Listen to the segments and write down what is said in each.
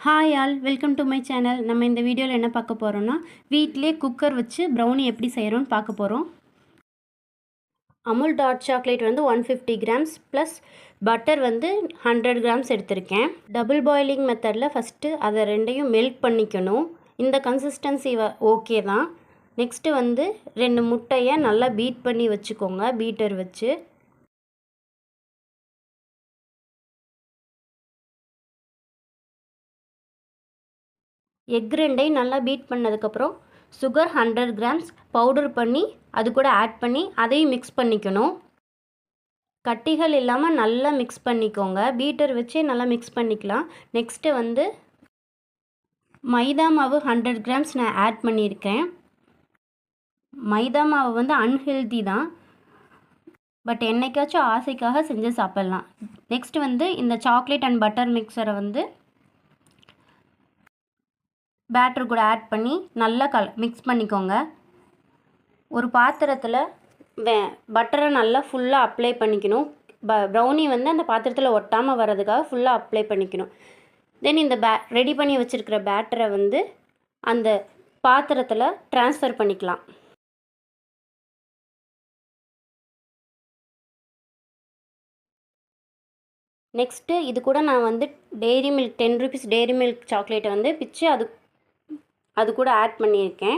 Hi all, welcome to my channel. நம்ம இந்த வீடியோவில் என்ன பார்க்க போகிறோம்னா, வீட்டிலே குக்கர் வச்சு ப்ரௌனி எப்படி செய்கிறோன்னு பார்க்க போகிறோம். அமுல் டார்க் சாக்லேட் வந்து 150 கிராம்ஸ் ப்ளஸ் பட்டர் வந்து 100 கிராம்ஸ் எடுத்திருக்கேன். டபுள் பாயிலிங் மெத்தடில் ஃபஸ்ட்டு அதை ரெண்டையும் மெல்ட் பண்ணிக்கணும். இந்த கன்சிஸ்டன்சி ஓகே தான். நெக்ஸ்ட்டு வந்து 2 முட்டையை நல்லா பீட் பண்ணி வச்சுக்கோங்க, பீட்டர் வச்சு. எக் ரெண்டையும் நல்லா பீட் பண்ணதுக்கப்புறம் சுகர் 100 கிராம்ஸ் பவுடர் பண்ணி அது கூட ஆட் பண்ணி அதையும் மிக்ஸ் பண்ணிக்கணும். கட்டிகள் இல்லாமல் நல்லா மிக்ஸ் பண்ணிக்கோங்க. பீட்டர் வச்சே நல்லா மிக்ஸ் பண்ணிக்கலாம். நெக்ஸ்ட்டு வந்து மைதா மாவு 100 கிராம்ஸ் நான் ஆட் பண்ணியிருக்கேன். மைதா மாவு வந்து அன்ஹெல்தி தான், பட் என்னைக்காச்சும் ஆசைக்காக செஞ்சு சாப்பிட்லாம். நெக்ஸ்ட்டு வந்து இந்த சாக்லேட் அண்ட் பட்டர் மிக்சரை வந்து பேட்டர் கூட ஆட் பண்ணி நல்லா மிக்ஸ் பண்ணிக்கோங்க. ஒரு பாத்திரத்தில் பட்டரை நல்லா ஃபுல்லாக அப்ளை பண்ணிக்கணும். ப்ரௌனி வந்து அந்த பாத்திரத்தில் ஒட்டாமல் வர்றதுக்காக ஃபுல்லாக அப்ளை பண்ணிக்கணும். தென் இந்த ரெடி பண்ணி வச்சுருக்கிற பேட்டரை வந்து அந்த பாத்திரத்தில் ட்ரான்ஸ்ஃபர் பண்ணிக்கலாம். நெக்ஸ்ட்டு இது கூட நான் வந்து dairy milk 10 rupees dairy milk சாக்லேட்டை வந்து பிச்சு அது கூட ஆட் பண்ணியிருக்கேன்.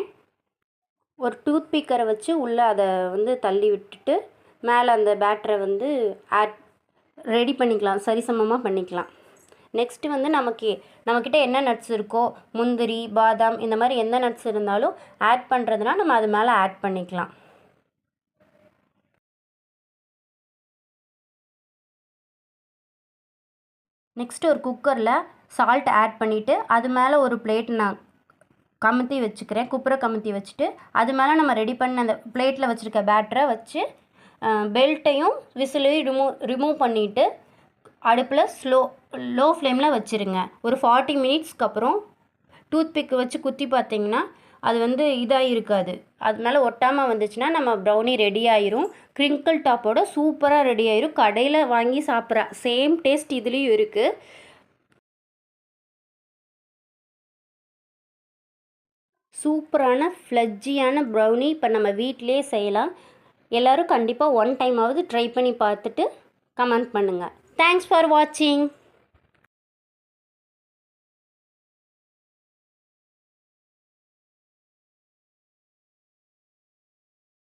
ஒரு டூத் பிக்கரை வச்சு உள்ளே அதை வந்து தள்ளி விட்டுட்டு மேலே அந்த பேட்டரை வந்து ரெடி பண்ணிக்கலாம், சரிசமமாக பண்ணிக்கலாம். நெக்ஸ்ட்டு வந்து நம்மக்கிட்ட என்ன நட்ஸ் இருக்கோ, முந்திரி, பாதாம், இந்த மாதிரி எந்த நட்ஸ் இருந்தாலும் ஆட் பண்ணுறதுனா நம்ம அது மேலே ஆட் பண்ணிக்கலாம். நெக்ஸ்ட்டு ஒரு குக்கரில் சால்ட் ஆட் பண்ணிவிட்டு அது மேலே ஒரு பிளேட் நான் கமுத்தி வச்சுக்கிறேன். குப்புரை கமுத்தி வச்சுட்டு அது மேலே நம்ம ரெடி பண்ண அந்த பிளேட்டில் வச்சுருக்க பேட்டரை வச்சு பெல்ட்டையும் விசிலையும் ரிமூவ் பண்ணிவிட்டு அடுப்பில் லோ ஃப்ளேமில் வச்சுருங்க. ஒரு 40 மினிட்ஸ்க்கு அப்புறம் டூத் பிக்கு வச்சு குத்தி பார்த்திங்கன்னா அது வந்து இதாக இருக்காது. அது மேலே ஒட்டாமல் வந்துச்சுன்னா நம்ம ப்ரௌனி ரெடி ஆயிரும். கிரிங்கிள் டாப்போட சூப்பராக ரெடி ஆயிரும். கடையில் வாங்கி சாப்பிட்ற சேம் டேஸ்ட் இதுலேயும் இருக்குது. சூப்பரான ஃப்ளஜ்ஜியான ப்ரௌனி இப்போ நம்ம வீட்டிலே செய்யலாம். எல்லோரும் கண்டிப்பாக ஒன் டைமாவது ட்ரை பண்ணி பார்த்துட்டு கமெண்ட் பண்ணுங்கள். தேங்க்ஸ் ஃபார் வாட்சிங்.